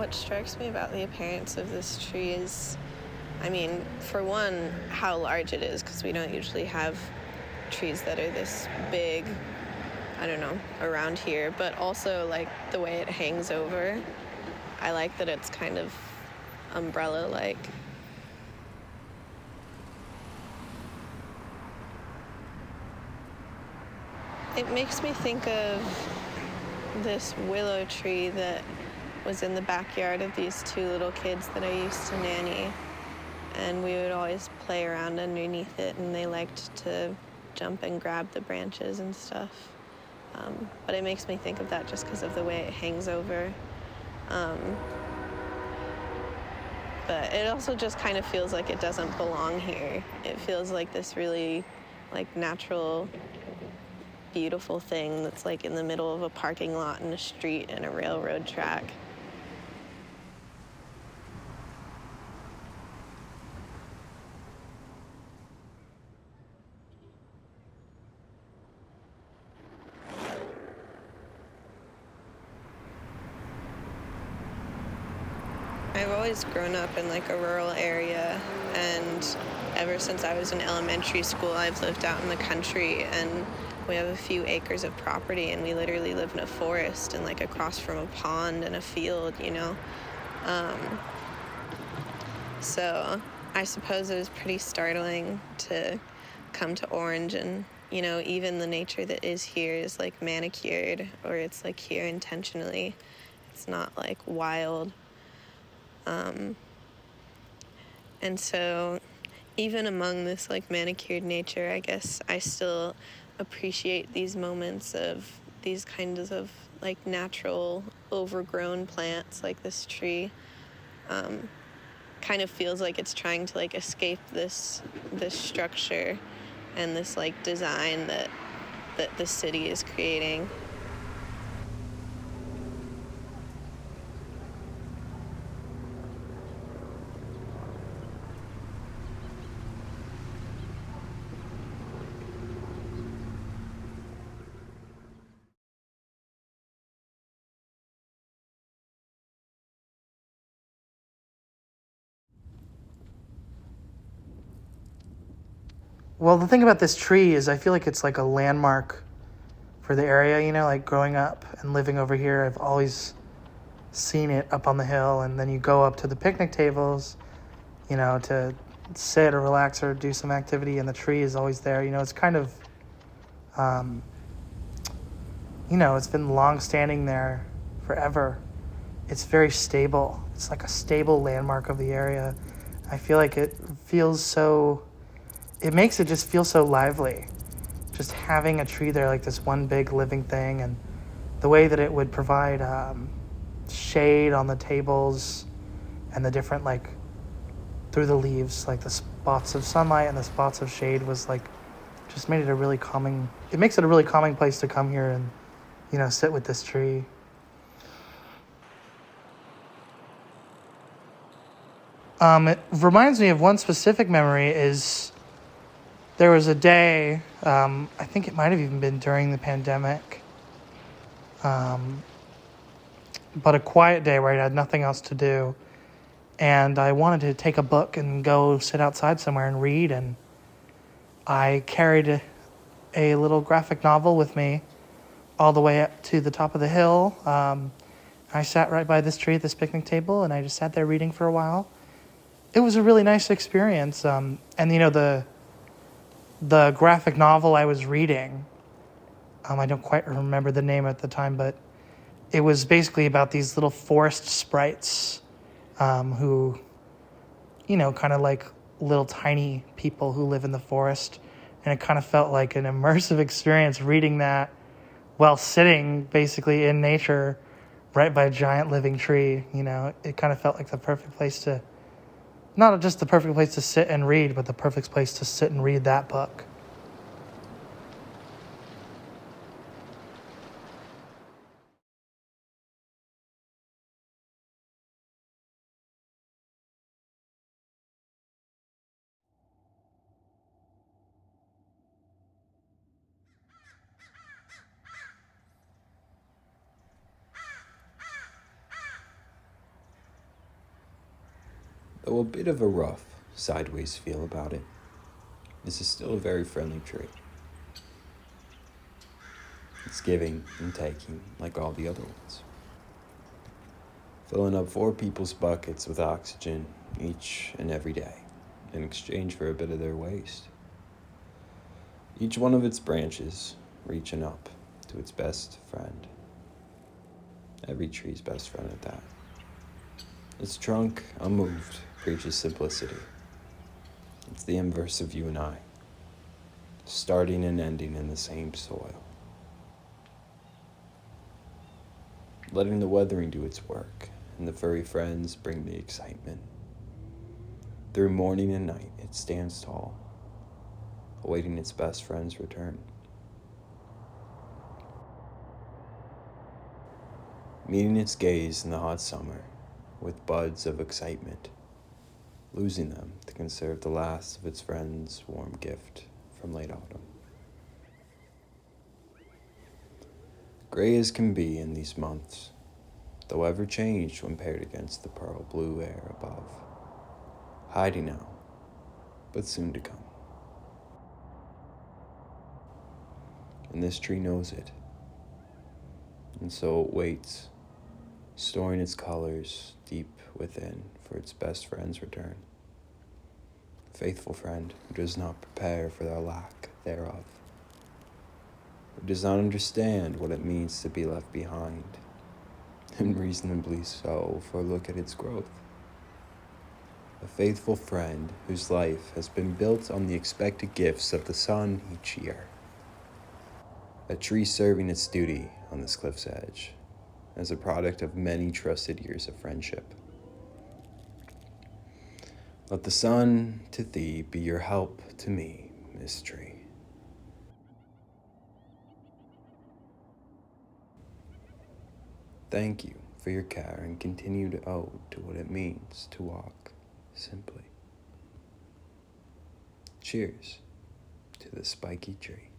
what strikes me about the appearance of this tree is, I mean, for one, how large it is, because we don't usually have trees that are this big, I don't know, around here, but also, like, the way it hangs over. I like that it's kind of umbrella-like. It makes me think of this willow tree that was in the backyard of these two little kids that I used to nanny. And we would always play around underneath it, and they liked to jump and grab the branches and stuff. But it makes me think of that just because of the way it hangs over. But it also just kind of feels like it doesn't belong here. It feels like this really, like, natural, beautiful thing that's, like, in the middle of a parking lot and a street and a railroad track. I've always grown up in, like, a rural area, and ever since I was in elementary school, I've lived out in the country, and we have a few acres of property, and we literally live in a forest and, like, across from a pond and a field, you know? So I suppose it was pretty startling to come to Orange, and, you know, even the nature that is here is, like, manicured, or it's, like, here intentionally. It's not, like, wild. And so even among this, like, manicured nature, I guess I still appreciate these moments of these kinds of, like, natural overgrown plants, like this tree. Kind of feels like it's trying to, like, escape this structure and this, like, design that the city is creating. Well, the thing about this tree is I feel like it's like a landmark for the area, you know, like growing up and living over here, I've always seen it up on the hill, and then you go up to the picnic tables, you know, to sit or relax or do some activity, and the tree is always there. You know, it's kind of, um, you know, it's been long standing there forever. It's very stable. It's like a stable landmark of the area. I feel like it makes it just feel so lively. Just having a tree there, like this one big living thing, and the way that it would provide shade on the tables and the different, like, through the leaves, like the spots of sunlight and the spots of shade was like, just made it it makes it a really calming place to come here and, you know, sit with this tree. It reminds me of one specific memory. Is there was a day, I think it might have even been during the pandemic, but a quiet day where I had nothing else to do, and I wanted to take a book and go sit outside somewhere and read, and I carried a little graphic novel with me all the way up to the top of the hill. I sat right by this tree at this picnic table, and I just sat there reading for a while. It was a really nice experience, and, you know, the graphic novel I was reading, I don't quite remember the name at the time, but it was basically about these little forest sprites, who, you know, kind of like little tiny people who live in the forest. And it kind of felt like an immersive experience reading that while sitting basically in nature right by a giant living tree. You know, it kind of felt like the perfect place to, not just the perfect place to sit and read, but the perfect place to sit and read that book. though a bit of a rough, sideways feel about it, this is still a very friendly tree. It's giving and taking like all the other ones, filling up 4 people's buckets with oxygen each and every day in exchange for a bit of their waste. Each one of its branches reaching up to its best friend. Every tree's best friend at that. Its trunk, unmoved, preaches simplicity. It's the inverse of you and I, starting and ending in the same soil. Letting the weathering do its work, and the furry friends bring the excitement. Through morning and night, it stands tall, awaiting its best friend's return. Meeting its gaze in the hot summer with buds of excitement, losing them to conserve the last of its friend's warm gift from late autumn. Gray as can be in these months, though ever changed when paired against the pearl blue air above. Hiding now, but soon to come. And this tree knows it, and so it waits, storing its colors deep within for its best friend's return. A faithful friend who does not prepare for the lack thereof, who does not understand what it means to be left behind, and reasonably so, for look at its growth. A faithful friend whose life has been built on the expected gifts of the sun each year. A tree serving its duty on this cliff's edge as a product of many trusted years of friendship. Let the sun to thee be your help to me, Miss Tree. Thank you for your care and continued ode to what it means to walk simply. Cheers to the spiky tree.